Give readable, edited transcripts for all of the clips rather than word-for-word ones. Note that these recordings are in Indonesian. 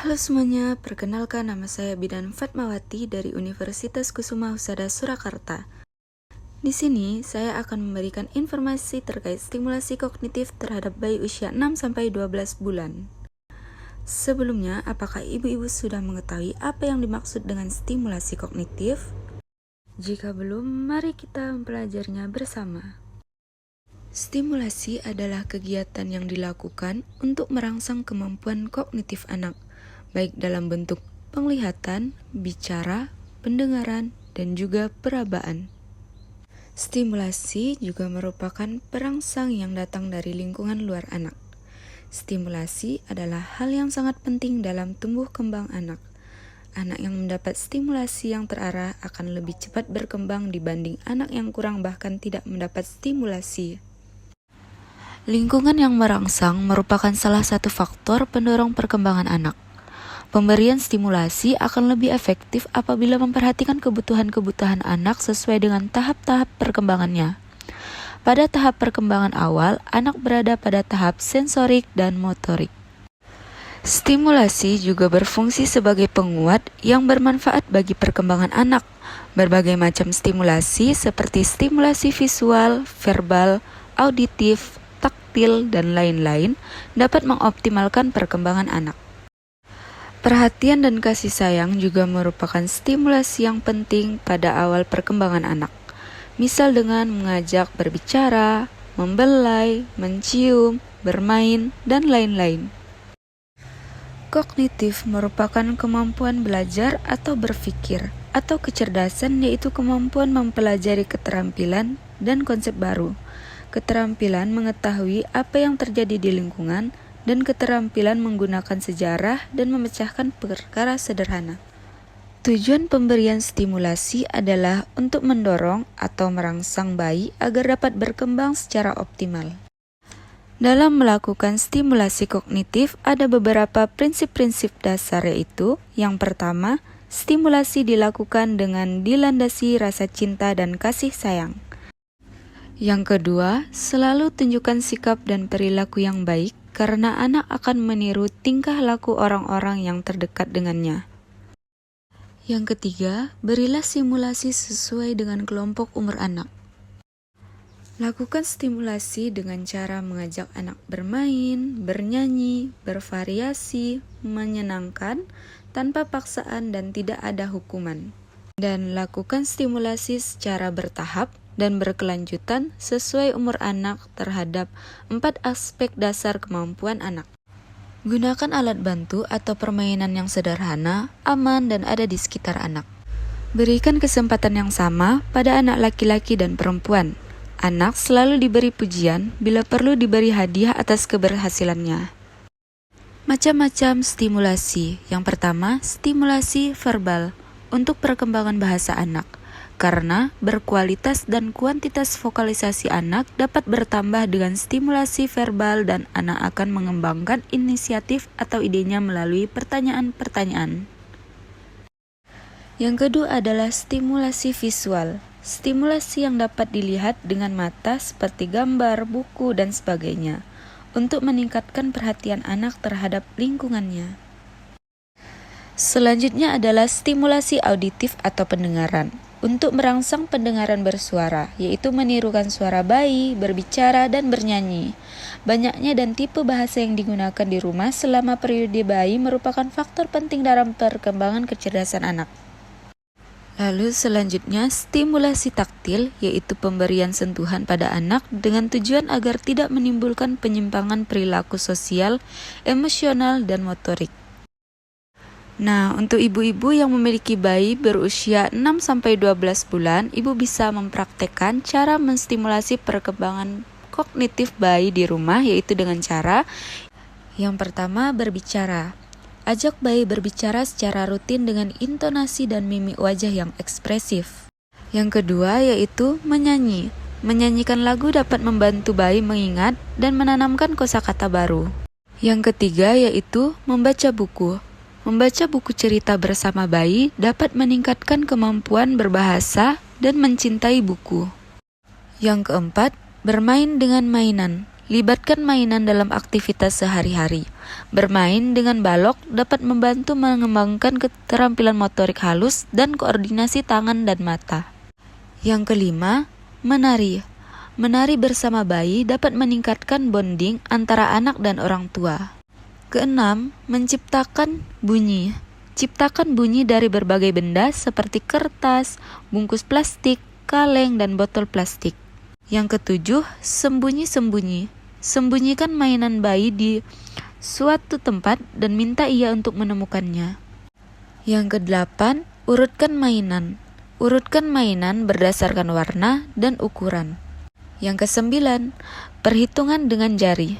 Halo semuanya, perkenalkan nama saya Bidan Fatmawati dari Universitas Kusuma Husada Surakarta. Di sini, saya akan memberikan informasi terkait stimulasi kognitif terhadap bayi usia 6-12 bulan. Sebelumnya, apakah ibu-ibu sudah mengetahui apa yang dimaksud dengan stimulasi kognitif? Jika belum, mari kita mempelajarinya bersama. Stimulasi adalah kegiatan yang dilakukan untuk merangsang kemampuan kognitif anak, baik dalam bentuk penglihatan, bicara, pendengaran, dan juga perabaan. Stimulasi juga merupakan perangsang yang datang dari lingkungan luar anak. Stimulasi adalah hal yang sangat penting dalam tumbuh kembang anak. Anak yang mendapat stimulasi yang terarah akan lebih cepat berkembang dibanding anak yang kurang bahkan tidak mendapat stimulasi. Lingkungan yang merangsang merupakan salah satu faktor pendorong perkembangan anak. Pemberian stimulasi akan lebih efektif apabila memperhatikan kebutuhan-kebutuhan anak sesuai dengan tahap-tahap perkembangannya. Pada tahap perkembangan awal, anak berada pada tahap sensorik dan motorik. Stimulasi juga berfungsi sebagai penguat yang bermanfaat bagi perkembangan anak. Berbagai macam stimulasi seperti stimulasi visual, verbal, auditif, taktil, dan lain-lain dapat mengoptimalkan perkembangan anak. Perhatian dan kasih sayang juga merupakan stimulasi yang penting pada awal perkembangan anak. Misal dengan mengajak berbicara, membelai, mencium, bermain, dan lain-lain. Kognitif merupakan kemampuan belajar atau berpikir, atau kecerdasan yaitu kemampuan mempelajari keterampilan dan konsep baru. Keterampilan mengetahui apa yang terjadi di lingkungan, dan keterampilan menggunakan sejarah dan memecahkan perkara sederhana. Tujuan pemberian stimulasi adalah untuk mendorong atau merangsang bayi agar dapat berkembang secara optimal. Dalam melakukan stimulasi kognitif ada beberapa prinsip-prinsip dasar, yaitu yang pertama, stimulasi dilakukan dengan dilandasi rasa cinta dan kasih sayang. Yang kedua, selalu tunjukkan sikap dan perilaku yang baik karena anak akan meniru tingkah laku orang-orang yang terdekat dengannya. Yang ketiga, berilah simulasi sesuai dengan kelompok umur anak. Lakukan stimulasi dengan cara mengajak anak bermain, bernyanyi, bervariasi, menyenangkan, tanpa paksaan dan tidak ada hukuman. Dan lakukan stimulasi secara bertahap dan berkelanjutan sesuai umur anak terhadap 4 aspek dasar kemampuan anak. Gunakan alat bantu atau permainan yang sederhana, aman, dan ada di sekitar anak. Berikan kesempatan yang sama pada anak laki-laki dan perempuan. Anak selalu diberi pujian, bila perlu diberi hadiah atas keberhasilannya. Macam-macam stimulasi. Yang pertama, stimulasi verbal untuk perkembangan bahasa anak. Karena berkualitas dan kuantitas vokalisasi anak dapat bertambah dengan stimulasi verbal dan anak akan mengembangkan inisiatif atau idenya melalui pertanyaan-pertanyaan. Yang kedua adalah stimulasi visual. Stimulasi yang dapat dilihat dengan mata seperti gambar, buku, dan sebagainya untuk meningkatkan perhatian anak terhadap lingkungannya. Selanjutnya adalah stimulasi auditif atau pendengaran. Untuk merangsang pendengaran bersuara, yaitu menirukan suara bayi, berbicara, dan bernyanyi. Banyaknya dan tipe bahasa yang digunakan di rumah selama periode bayi merupakan faktor penting dalam perkembangan kecerdasan anak. Lalu selanjutnya, stimulasi taktil, yaitu pemberian sentuhan pada anak dengan tujuan agar tidak menimbulkan penyimpangan perilaku sosial, emosional, dan motorik. Nah, untuk ibu-ibu yang memiliki bayi berusia 6-12 bulan, ibu bisa mempraktekkan cara menstimulasi perkembangan kognitif bayi di rumah, yaitu dengan cara yang pertama, berbicara. Ajak bayi berbicara secara rutin dengan intonasi dan mimik wajah yang ekspresif. Yang kedua, yaitu menyanyi. Menyanyikan lagu dapat membantu bayi mengingat dan menanamkan kosakata baru. Yang ketiga, yaitu membaca buku. Membaca buku cerita bersama bayi dapat meningkatkan kemampuan berbahasa dan mencintai buku. Yang keempat, bermain dengan mainan. Libatkan mainan dalam aktivitas sehari-hari. Bermain dengan balok dapat membantu mengembangkan keterampilan motorik halus dan koordinasi tangan dan mata. Yang kelima, menari. Menari bersama bayi dapat meningkatkan bonding antara anak dan orang tua. Keenam, menciptakan bunyi. Ciptakan bunyi dari berbagai benda seperti kertas, bungkus plastik, kaleng, dan botol plastik. Yang ketujuh, sembunyi-sembunyi. Sembunyikan mainan bayi di suatu tempat dan minta ia untuk menemukannya. Yang kedelapan, urutkan mainan. Urutkan mainan berdasarkan warna dan ukuran. Yang kesembilan, perhitungan dengan jari.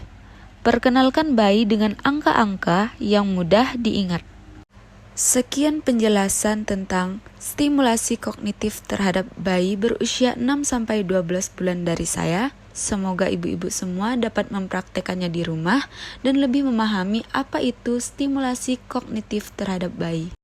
Perkenalkan bayi dengan angka-angka yang mudah diingat. Sekian penjelasan tentang stimulasi kognitif terhadap bayi berusia 6-12 bulan dari saya. Semoga ibu-ibu semua dapat mempraktekannya di rumah dan lebih memahami apa itu stimulasi kognitif terhadap bayi.